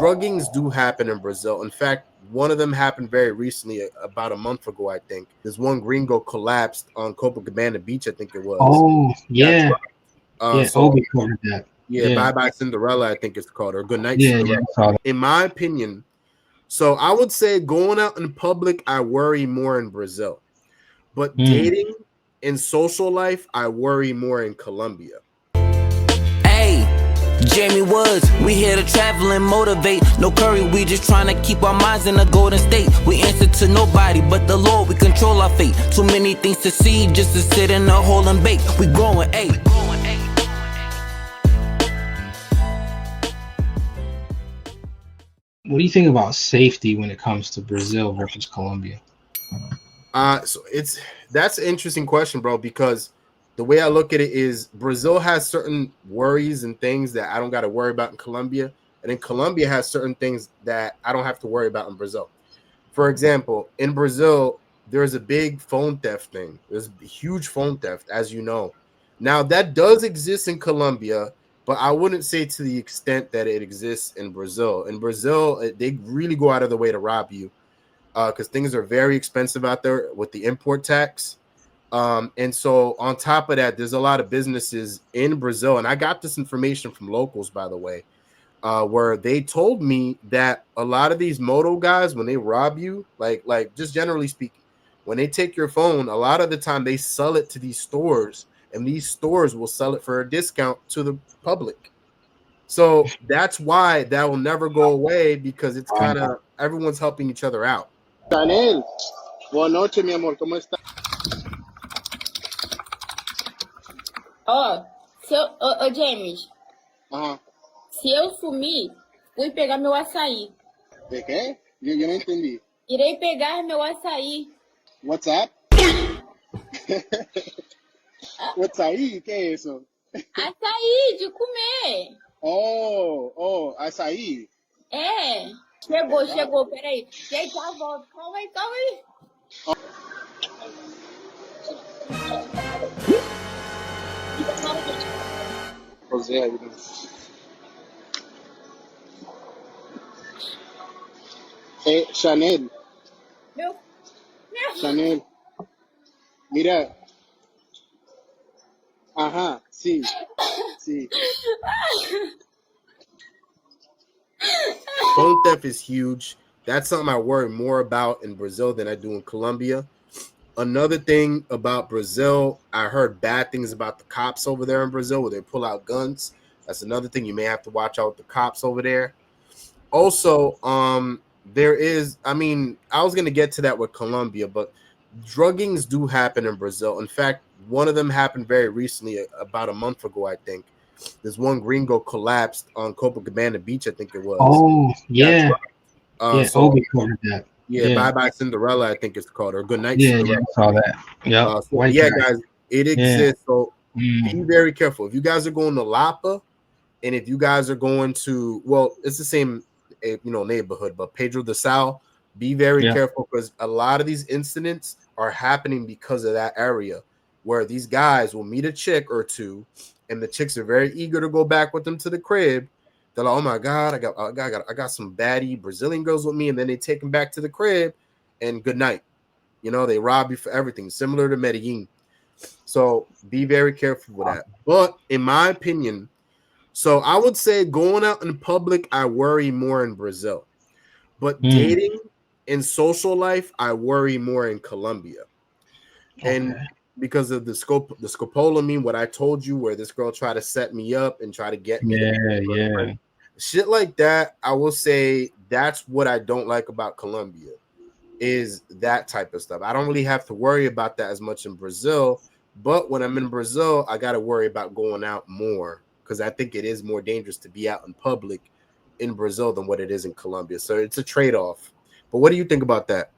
druggings do happen in Brazil. In fact, one of them happened very recently, about a month ago, I think. There's one Gringo collapsed on Copacabana Beach, I think it was. Oh, yeah. So covered that. Yeah, Bye Bye Cinderella, I think it's called, or Good Night Yeah, Cinderella. In my opinion, so I would say going out in public, I worry more in Brazil. But dating and social life, I worry more in Colombia. Hey, Jaime Woods, we here to travel and motivate. No curry, we just trying to keep our minds in a golden state. We answer to nobody but the Lord, we control our fate. Too many things to see just to sit in a hole and bake. We growing, ayy. What do you think about safety when it comes to Brazil versus Colombia? So that's an interesting question, bro, because the way I look at it is Brazil has certain worries and things that I don't got to worry about in Colombia, and then Colombia has certain things that I don't have to worry about in Brazil. For example, in Brazil, there's a big phone theft thing. There's huge phone theft, as you know. Now, that does exist in Colombia, but I wouldn't say to the extent that it exists in Brazil. In Brazil, they really go out of the way to rob you because things are very expensive out there with the import tax. And so on top of that, there's a lot of businesses in Brazil, and I got this information from locals, by the way, where they told me that a lot of these moto guys, when they rob you, like just generally speaking, when they take your phone, a lot of the time they sell it to these stores, and these stores will sell it for a discount to the public. So that's why that will never go away, because it's kind of everyone's helping each other out. Daniel, boa noche, mi amor, ¿cómo está? James. Ajá. Se eu sumir, fui pegar meu açaí. ¿De qué? Yo no entendí. Irei pegar meu açaí. WhatsApp? ¿WhatsApp? ¿Qué es eso? Açaí de comer. Oh, açaí. É. Chegou, peraí. Gente, já volto. Calma aí. José, Chanel. Meu. Chanel. Mira. Ajá, sí. Phone theft is huge. That's something I worry more about in Brazil than I do in Colombia. Another thing about Brazil, I heard bad things about the cops over there in Brazil where they pull out guns. That's another thing you may have to watch out with the cops over there. Also, there is, I was going to get to that with Colombia, but druggings do happen in Brazil. In fact, one of them happened very recently, about a month ago, I think. There's one Gringo collapsed on Copacabana Beach, I think it was. Oh, yeah. So covered that. Bye Bye Cinderella, I think it's called, or Good Night Cinderella. Cinderella. I saw that. Guys, it exists. So be very careful. If you guys are going to Lapa, and if you guys are going to, well, it's the same, neighborhood, but Pedro de Sal, be very careful, because a lot of these incidents are happening because of that area, where these guys will meet a chick or two, and the chicks are very eager to go back with them to the crib. They're like, oh my God, I got some baddie Brazilian girls with me, and then they take them back to the crib, and good night. They rob you for everything, similar to Medellin. So be very careful with that. But in my opinion, so I would say going out in public, I worry more in Brazil. But dating and social life, I worry more in Colombia. And because of the scopolamine, what I told you, where this girl tried to set me up and try to get me. Shit like that, I will say that's what I don't like about Colombia, is that type of stuff. I don't really have to worry about that as much in Brazil, but when I'm in Brazil, I got to worry about going out more, because I think it is more dangerous to be out in public in Brazil than what it is in Colombia. So it's a trade-off. But what do you think about that?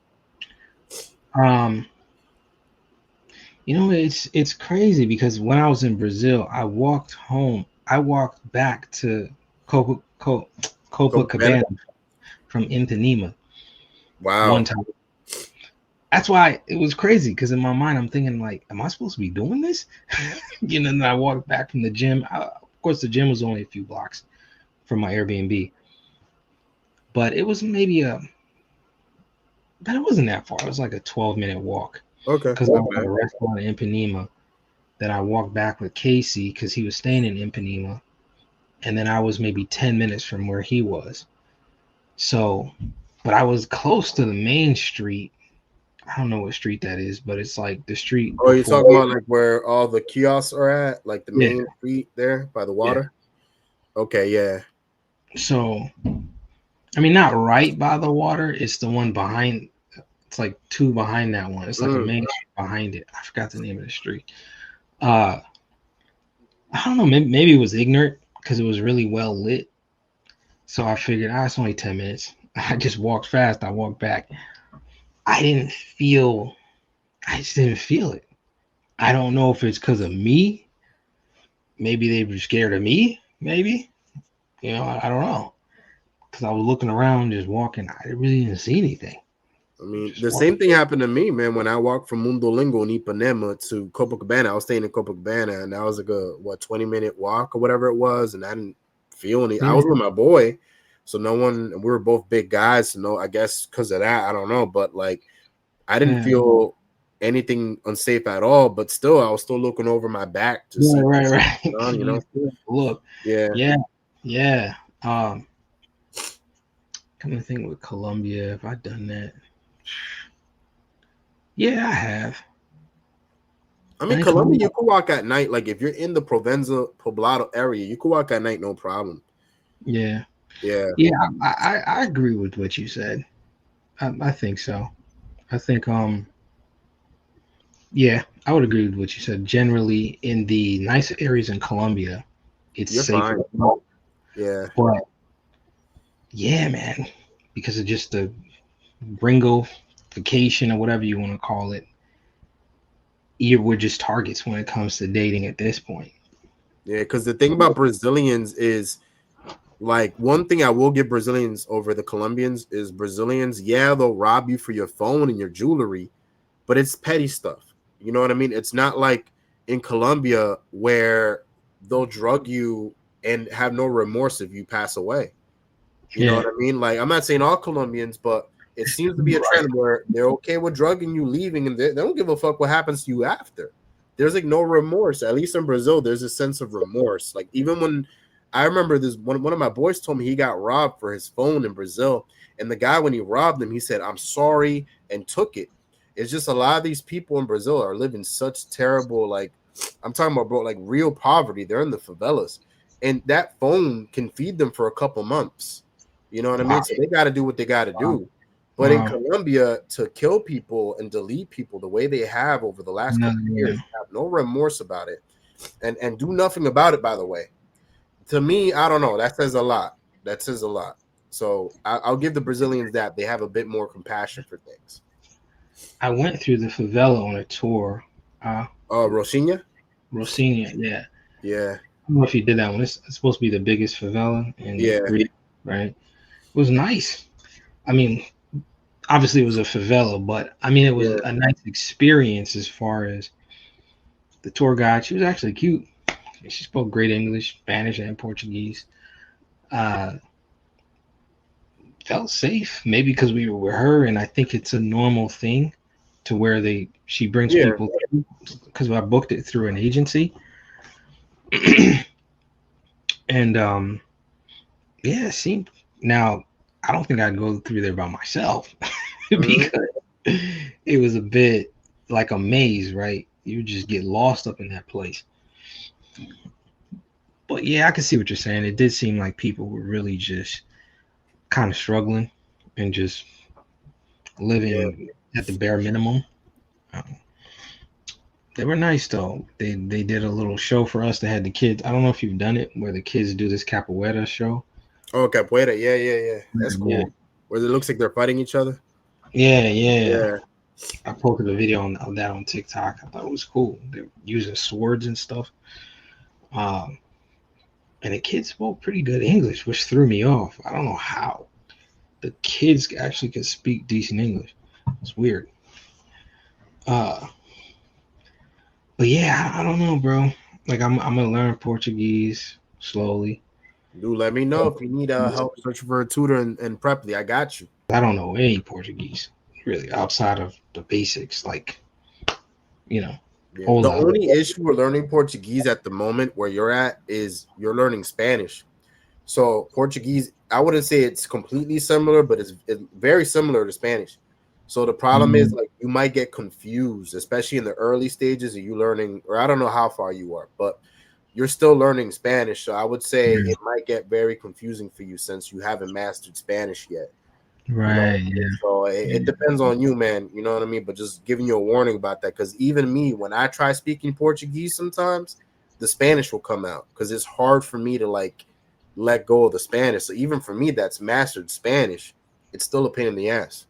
It's crazy, because when I was in Brazil, I walked back to Copacabana from Ipanema. Wow. One time. That's why it was crazy, because in my mind I'm thinking, like, am I supposed to be doing this? And I walked back from the gym. Of course, the gym was only a few blocks from my Airbnb. but it was maybe but it wasn't that far. It was like a 12-minute walk. Okay. Because I was at a restaurant in Ipanema that I walked back with Casey because he was staying in Ipanema, and then I was maybe 10 minutes from where he was. So, but I was close to the main street. I don't know what street that is, but it's like the street. Oh, you're talking about like where all the kiosks are at, like the main street there by the water? Yeah. Okay, yeah. So, I mean, not right by the water. It's the one behind. It's like two behind that one. It's like a main street behind it. I forgot the name of the street. I don't know. Maybe it was ignorant because it was really well lit. So I figured, it's only 10 minutes. I just walked fast. I walked back. I just didn't feel it. I don't know if it's because of me. Maybe they were scared of me. Maybe. I don't know. Because I was looking around, just walking. I really didn't see anything. I mean, the same thing happened to me, man. When I walked from Mundo Lingo in Ipanema to Copacabana, I was staying in Copacabana, and that was like a 20-minute walk or whatever it was, and I didn't feel any. I was with my boy, so no one. We were both big guys, so no. I guess because of that, I don't know, but like, I didn't feel anything unsafe at all. But still, I was still looking over my back to see. Right. Look, yeah. Come to think with Colombia, have I done that? Yeah, I have. I mean, Colombia, you could walk at night. Like if you're in the Provenza Poblado area, you could walk at night, no problem. Yeah. I agree with what you said. I think so. I think I would agree with what you said. Generally, in the nice areas in Colombia, it's safer. Yeah. But yeah, man, because of just the Gringo-fication or whatever you want to call it, we're just targets when it comes to dating at this point. Yeah, because the thing about Brazilians is, like, one thing I will give Brazilians over the Colombians is Brazilians, they'll rob you for your phone and your jewelry, but it's petty stuff. You know what I mean? It's not like in Colombia where they'll drug you and have no remorse if you pass away. You know what I mean? Like, I'm not saying all Colombians, but it seems to be a trend where they're okay with drugging you, leaving, and they don't give a fuck what happens to you after. There's like no remorse. At least in Brazil, there's a sense of remorse. Like even when I remember this, one of my boys told me he got robbed for his phone in Brazil, and the guy, when he robbed him, he said, "I'm sorry," and took it. It's just a lot of these people in Brazil are living such terrible, like I'm talking about, bro, like real poverty. They're in the favelas, and that phone can feed them for a couple months. You know what I mean? So they got to do what they got to do. But in Colombia, to kill people and delete people the way they have over the last couple of years, have no remorse about it, and do nothing about it, by the way. To me, I don't know. That says a lot. So I'll give the Brazilians that. They have a bit more compassion for things. I went through the favela on a tour. Rocinha? Rocinha, yeah. Yeah. I don't know if you did that one. It's supposed to be the biggest favela in Rio, right? It was nice. I mean, obviously it was a favela, but I mean, it was a nice experience as far as the tour guide. She was actually cute. She spoke great English, Spanish, and Portuguese. Felt safe, maybe because we were with her, and I think it's a normal thing to where she brings people through, because I booked it through an agency. And it seemed. Now, I don't think I'd go through there by myself because it was a bit like a maze, right? You just get lost up in that place. But yeah, I can see what you're saying. It did seem like people were really just kind of struggling and just living at the bare minimum. They were nice though. They did a little show for us. They had the kids. I don't know if you've done it, where the kids do this capoeira show. Oh, capoeira, yeah. That's cool. Yeah. Where it looks like they're fighting each other. Yeah. I posted a video of that on TikTok. I thought it was cool. They're using swords and stuff. And the kids spoke pretty good English, which threw me off. I don't know how the kids actually could speak decent English. It's weird. But yeah, I don't know, bro. Like I'm gonna learn Portuguese slowly. Do let me know if you need help searching for a tutor and Preply. I got you. I don't know any Portuguese really outside of the basics, like, you know. Yeah. The only issue with learning Portuguese at the moment where you're at is you're learning Spanish. So Portuguese, I wouldn't say it's completely similar, but it's very similar to Spanish. So the problem is, like, you might get confused, especially in the early stages of you learning, or I don't know how far you are, but you're still learning Spanish. So I would say it might get very confusing for you since you haven't mastered Spanish yet. Right. You know? Yeah. So it depends on you, man. You know what I mean? But just giving you a warning about that, because even me, when I try speaking Portuguese, sometimes the Spanish will come out because it's hard for me to like let go of the Spanish. So even for me, that's mastered Spanish, it's still a pain in the ass.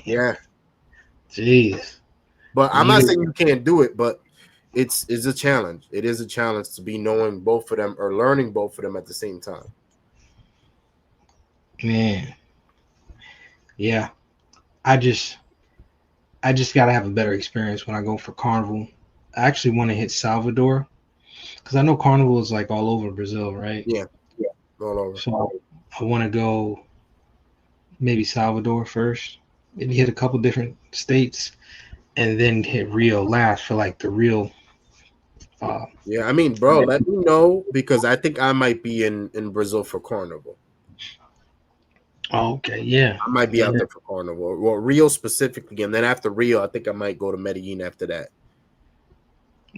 Yeah. Jeez. But I'm not saying you can't do it, but it's a challenge. It is a challenge to be knowing both of them or learning both of them at the same time. Man. Yeah. I just gotta have a better experience when I go for Carnival. I actually want to hit Salvador because I know Carnival is like all over Brazil, right? Yeah, all over. So I want to go maybe Salvador first, maybe hit a couple different states, and then hit Rio last for like the real. Yeah, I mean, bro, let me know because I think I might be in Brazil for Carnival. Oh, okay, yeah. I might be out there for Carnival. Well, Rio specifically, and then after Rio, I think I might go to Medellin after that.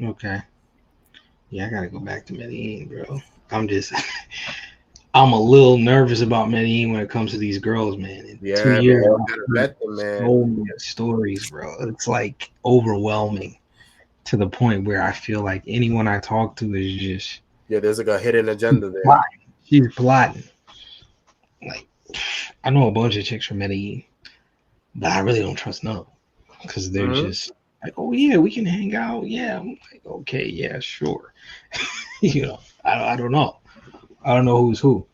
Okay. Yeah, I gotta go back to Medellin, bro. I'm a little nervous about Medellin when it comes to these girls, man. In 2 years, man, gotta vet them, man. So many stories, bro. It's like overwhelming to the point where I feel like anyone I talk to is just there's like a hidden agenda there. She's plotting. Like, I know a bunch of chicks from Medellin, but I really don't trust none of them because they're just like, oh yeah, we can hang out. Yeah, I'm like, okay, yeah, sure. You know, I don't know. I don't know who's who.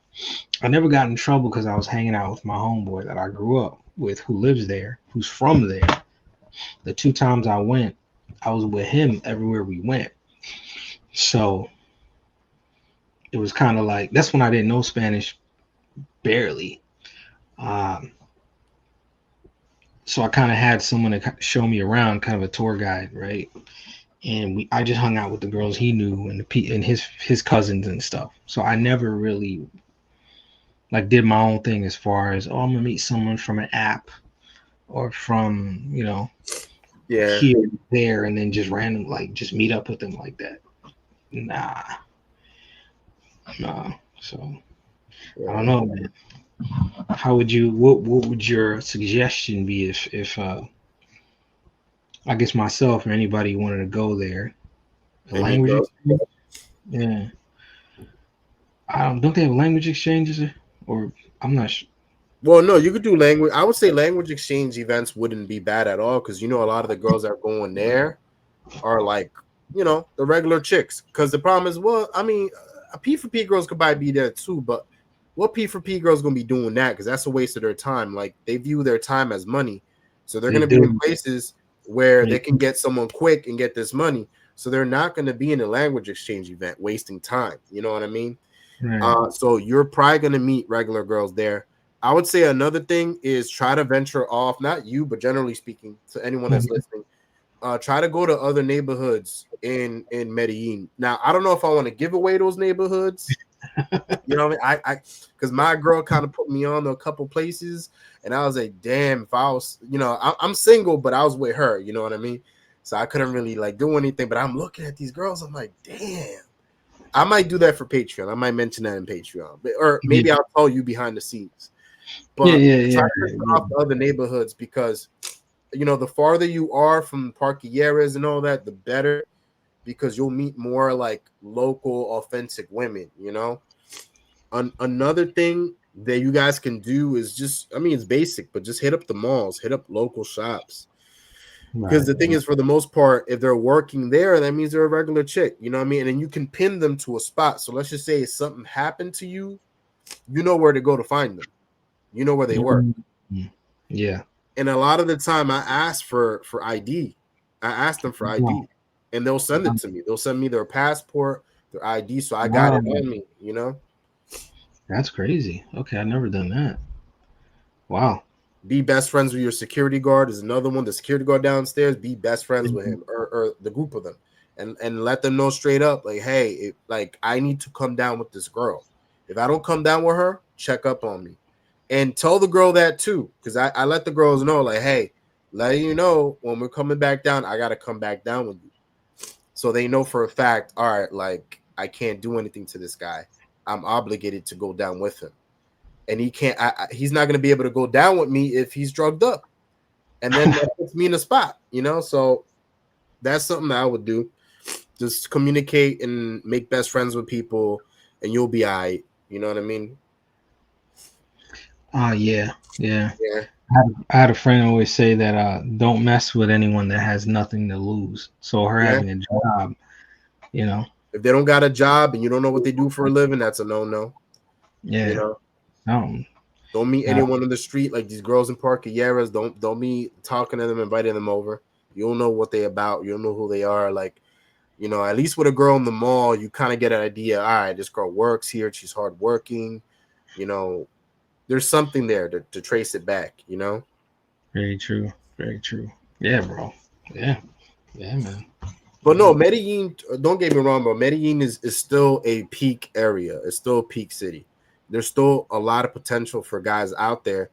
I never got in trouble because I was hanging out with my homeboy that I grew up with, who lives there, who's from there. The 2 times I went, I was with him everywhere we went. So it was kind of like, that's when I didn't know Spanish, barely. So I kind of had someone to show me around, kind of a tour guide, right? And I just hung out with the girls he knew and his cousins and stuff. So I never really like did my own thing as far as, oh, I'm gonna meet someone from an app or from, you know, here, there, and then just random, like, just meet up with them like that. Nah. So I don't know, man. How would you? What would your suggestion be if I guess myself or anybody wanted to go there? A language exchange? Yeah. Don't they have language exchanges, or I'm not sure. Well, no, you could do language. I would say language exchange events wouldn't be bad at all because, you know, a lot of the girls that are going there are like, you know, the regular chicks. Because the problem is, well, I mean, P4P girls could probably be there too, but what P4P girls gonna be doing that? Because that's a waste of their time. Like, they view their time as money, so they're gonna be in places where they can get someone quick and get this money. So they're not gonna be in a language exchange event wasting time. You know what I mean? Right. So you're probably gonna meet regular girls there. I would say another thing is try to venture off, not you, but generally speaking, to anyone that's listening, try to go to other neighborhoods in Medellin. Now, I don't know if I want to give away those neighborhoods. You know what I mean? I because my girl kind of put me on to a couple places, and I was like, damn, if I was, you know, I'm single, but I was with her, you know what I mean? So I couldn't really like do anything, but I'm looking at these girls, I'm like, damn. I might do that for Patreon. I might mention that in Patreon, or maybe I'll tell you behind the scenes. But try to get off the other neighborhoods because, you know, the farther you are from parquilleras and all that, the better, because you'll meet more like local, authentic women, you know. Another thing that you guys can do is just, I mean, it's basic, but just hit up the malls, hit up local shops. Because the thing is, for the most part, if they're working there, that means they're a regular chick, you know what I mean? And then you can pin them to a spot. So let's just say if something happened to you, you know where to go to find them. You know where they work. Yeah. And a lot of the time I ask for ID. I ask them for ID and they'll send it to me. They'll send me their passport, their ID, so I got it on me. You know, that's crazy. Okay, I've never done that. Wow. Be best friends with your security guard is another one. The security guard downstairs, be best friends with him or the group of them, and let them know straight up, like, hey, like I need to come down with this girl. If I don't come down with her, check up on me, and tell the girl that too, because I let the girls know, like, hey, letting you know when we're coming back down, I gotta come back down with you, so they know for a fact. All right, like I can't do anything to this guy. I'm obligated to go down with him. And he can't. He's not going to be able to go down with me if he's drugged up, and then that puts me in a spot, you know. So that's something that I would do. Just communicate and make best friends with people, and you'll be all right. You know what I mean? Yeah. I had a friend always say that don't mess with anyone that has nothing to lose. So her having a job, you know, if they don't got a job and you don't know what they do for a living, that's a no. Yeah, you know. Don't meet anyone on the street, like these girls in Park Llaras. Don't be talking to them, inviting them over. You don't know what they about. You don't know who they are. Like, you know, at least with a girl in the mall, you kind of get an idea. All right, this girl works here. She's hardworking. You know, there's something there to trace it back. You know. Very true. Very true. Yeah, bro. Yeah, man. But no, Medellin. Don't get me wrong, bro. Medellin is still a peak area. It's still a peak city. There's still a lot of potential for guys out there,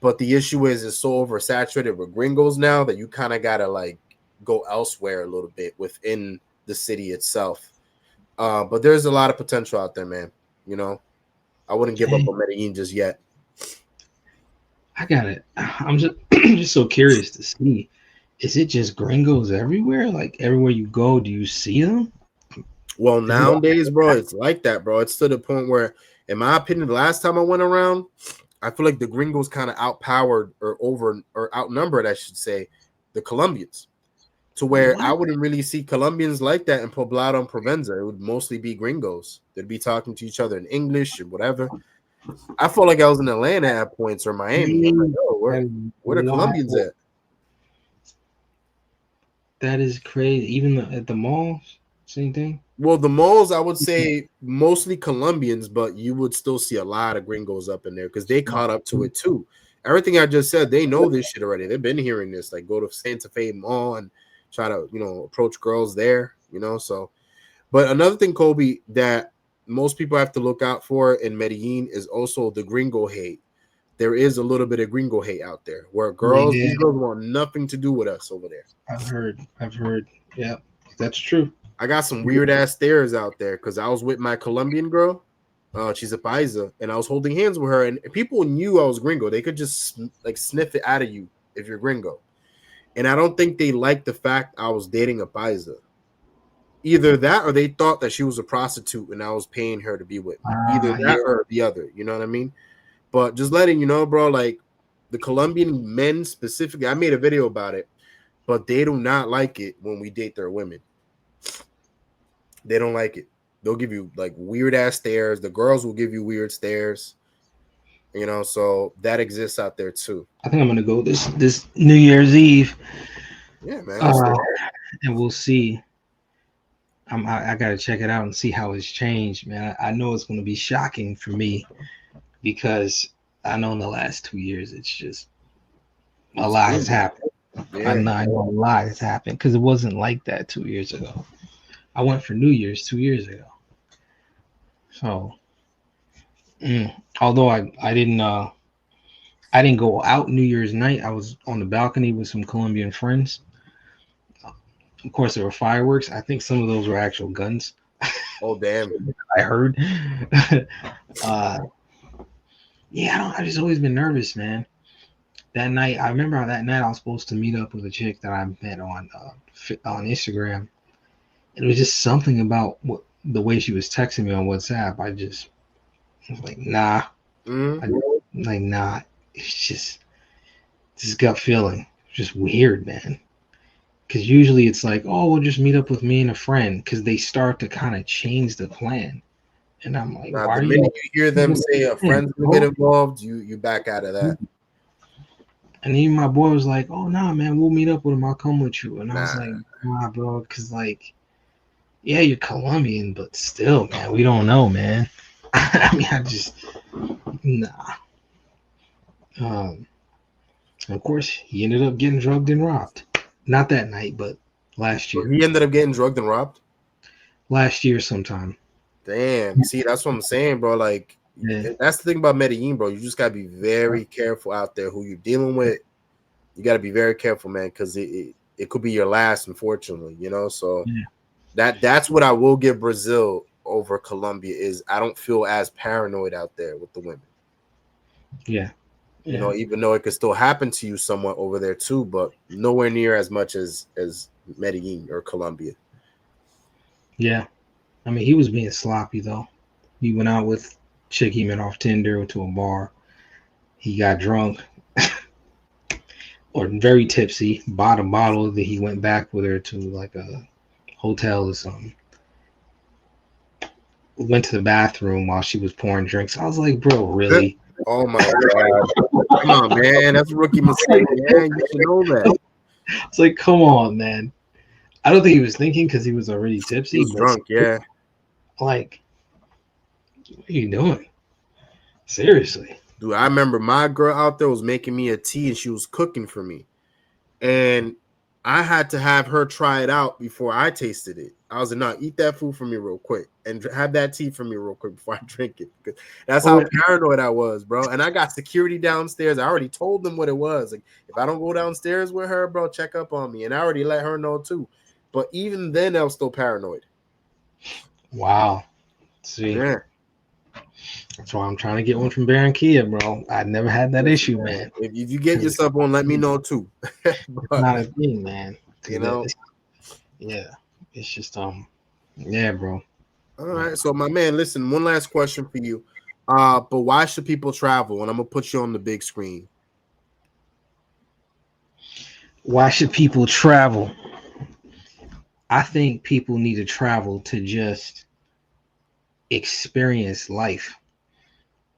but the issue is it's so oversaturated with gringos now that you kind of gotta like go elsewhere a little bit within the city itself. But there's a lot of potential out there, man. You know, I wouldn't give up on Medellin just yet. I got it. I'm just so curious to see. Is it just gringos everywhere? Like everywhere you go, do you see them? Well, nowadays, bro, it's like that, bro. It's to the point where, in my opinion, the last time I went around, I feel like the gringos kind of outpowered or outnumbered, I should say, the Colombians, to where I wouldn't really see Colombians like that in Poblado and Provenza. It would mostly be gringos. They'd be talking to each other in English or whatever. I felt like I was in Atlanta at points or Miami. I'm like, yo, where the Colombians at? That is crazy. Even at the malls, same thing. Well, the malls, I would say mostly Colombians, but you would still see a lot of gringos up in there because they caught up to it too. Everything I just said, they know this shit already. They've been hearing this. Like, go to Santa Fe Mall and try to, you know, approach girls there, you know. So, but another thing, Kobe, that most people have to look out for in Medellin is also the gringo hate. There is a little bit of gringo hate out there where these girls want nothing to do with us over there. I've heard. Yeah, that's true. I got some weird ass stares out there because I was with my Colombian girl. She's a paisa, and I was holding hands with her, and people knew I was gringo. They could just like sniff it out of you if you're gringo. And I don't think they liked the fact I was dating a paisa. Either that or they thought that she was a prostitute and I was paying her to be with me. Either that or the other. You know what I mean? But just letting you know, bro, like the Colombian men specifically, I made a video about it, but they do not like it when we date their women. They don't like it. They'll give you like weird ass stares. The girls will give you weird stares. You know, so that exists out there too. I think I'm gonna go this New Year's Eve. Yeah, man. And we'll see. I gotta check it out and see how it's changed, man. I know it's gonna be shocking for me because I know in the last 2 years it's just a lot has happened. Yeah. I know a lot has happened because it wasn't like that 2 years ago. I went for New Year's 2 years ago. So, although I didn't go out New Year's night. I was on the balcony with some Colombian friends. Of course, there were fireworks. I think some of those were actual guns. Oh, damn. I heard. Yeah, I just always been nervous, man. That night, I remember that night I was supposed to meet up with a chick that I met on Instagram. It was just something about the way she was texting me on WhatsApp. I was like, nah. Nah. It's just this gut feeling. It's just weird, man. Because usually it's like, oh, we'll just meet up with me and a friend. Because they start to kind of change the plan. And I'm like, why the minute you hear them say a friend's gonna get involved, you back out of that. And even my boy was like, oh, nah, man, we'll meet up with him. I'll come with you. And I was like, nah, bro. Because, like, yeah, you're Colombian, but still, man, we don't know, man. I mean, I just nah. Of course, he ended up getting drugged and robbed. Not that night, but last year. He ended up getting drugged and robbed? Last year sometime. Damn. See, that's what I'm saying, bro. Like, that's the thing about Medellin, bro. You just got to be very careful out there who you're dealing with. You got to be very careful, man, because it could be your last, unfortunately, you know? So that's what I will give Brazil over Colombia is I don't feel as paranoid out there with the women. Yeah. You know, even though it could still happen to you somewhat over there too, but nowhere near as much as Medellin or Colombia. Yeah. I mean, he was being sloppy, though. He went out with chick he met off Tinder, went to a bar. He got drunk or very tipsy, bought a bottle, then he went back with her to like a hotel or something. Went to the bathroom while she was pouring drinks. I was like, bro, really? Oh my God. Come on, man. That's a rookie mistake, man. You should know that. It's like, come on, man. I don't think he was thinking because he was already tipsy. He was drunk, yeah. Like, what are you doing? Seriously. Dude, I remember my girl out there was making me a tea and she was cooking for me. And I had to have her try it out before I tasted it. I was like, no, eat that food for me real quick and have that tea for me real quick before I drink it. Because that's how paranoid I was, bro. And I got security downstairs. I already told them what it was. Like, if I don't go downstairs with her, bro, check up on me. And I already let her know too. But even then, I was still paranoid. Wow. See, that's why I'm trying to get one from Barranquilla, bro. I never had that issue, man. If you get yourself one, let me know too. But, it's not a thing, man. You know? Yeah. It's just yeah, bro. All right. So my man, listen, one last question for you. But why should people travel? And I'm gonna put you on the big screen. Why should people travel? I think people need to travel to just experience life.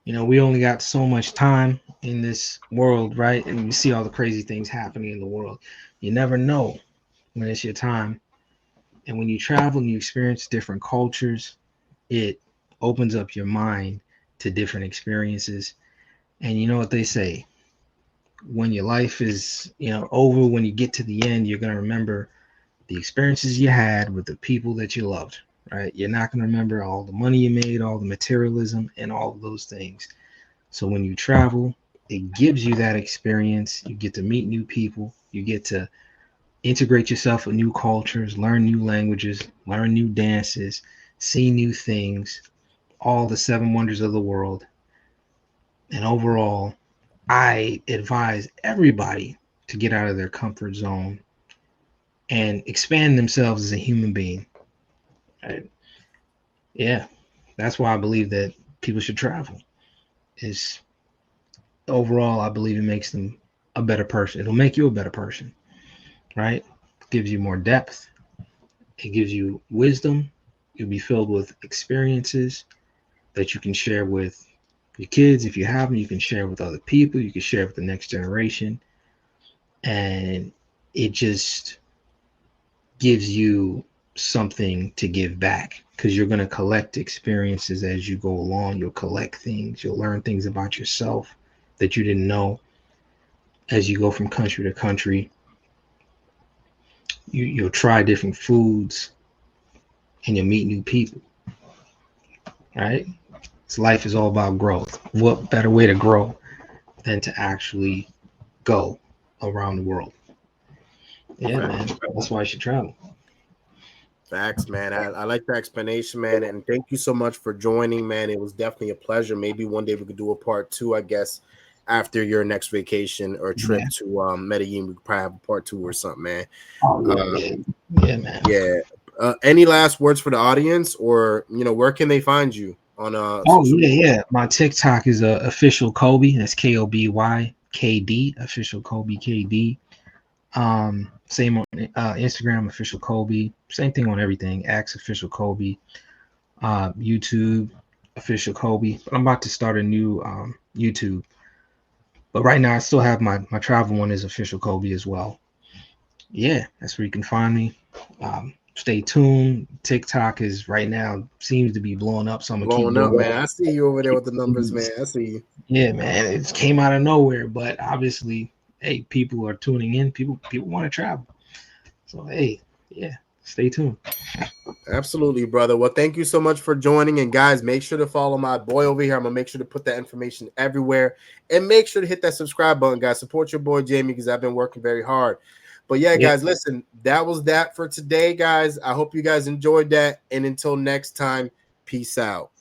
You know, we only got so much time in this world, right? And you see all the crazy things happening in the world. You never know when it's your time. And when you travel and you experience different cultures, it opens up your mind to different experiences. And you know what they say? When your life is, over, when you get to the end, you're going to remember the experiences you had with the people that you loved, right? You're not going to remember all the money you made, all the materialism, and all of those things. So when you travel, it gives you that experience. You get to meet new people. You get to integrate yourself with new cultures, learn new languages, learn new dances, see new things, all the 7 wonders of the world. And overall, I advise everybody to get out of their comfort zone and expand themselves as a human being. Right? Yeah, that's why I believe that people should travel. Is overall, I believe it makes them a better person. It'll make you a better person, right? It gives you more depth. It gives you wisdom. You'll be filled with experiences that you can share with your kids. If you have them, you can share with other people. You can share with the next generation. And it just gives you something to give back because you're going to collect experiences as you go along. You'll collect things. You'll learn things about yourself that you didn't know as you go from country to country. You'll try different foods and you'll meet new people, right? So life is all about growth. What better way to grow than to actually go around the world? Yeah, man. That's why I should travel. Facts, man. I like the explanation, man. And thank you so much for joining, man. It was definitely a pleasure. Maybe one day we could do a part 2, I guess, after your next vacation or trip to Medellin. We could probably have a part 2 or something, man. Yeah, man. Yeah. Any last words for the audience, or where can they find you on My TikTok is official Koby. That's KOBYKD, official Koby KD. Same on Instagram, official Koby. Same thing on everything. X, official Koby. YouTube, official Koby. But I'm about to start a new YouTube. But right now I still have my travel one is official Koby as well. Yeah, that's where you can find me. stay tuned. TikTok is right now seems to be blowing up. So I'm gonna keep Blowing up, doing man. I see you over there with the numbers, man. I see you. Yeah, man. It came out of nowhere, but obviously, hey, people are tuning in. People want to travel. So hey, yeah, stay tuned. Absolutely, brother. Well, thank you so much for joining. And guys, make sure to follow my boy over here. I'm gonna make sure to put that information everywhere, and make sure to hit that subscribe button, guys. Support your boy Jamie because I've been working very hard. But yeah, guys, listen, that was that for today, guys. I hope you guys enjoyed that. And until next time, peace out.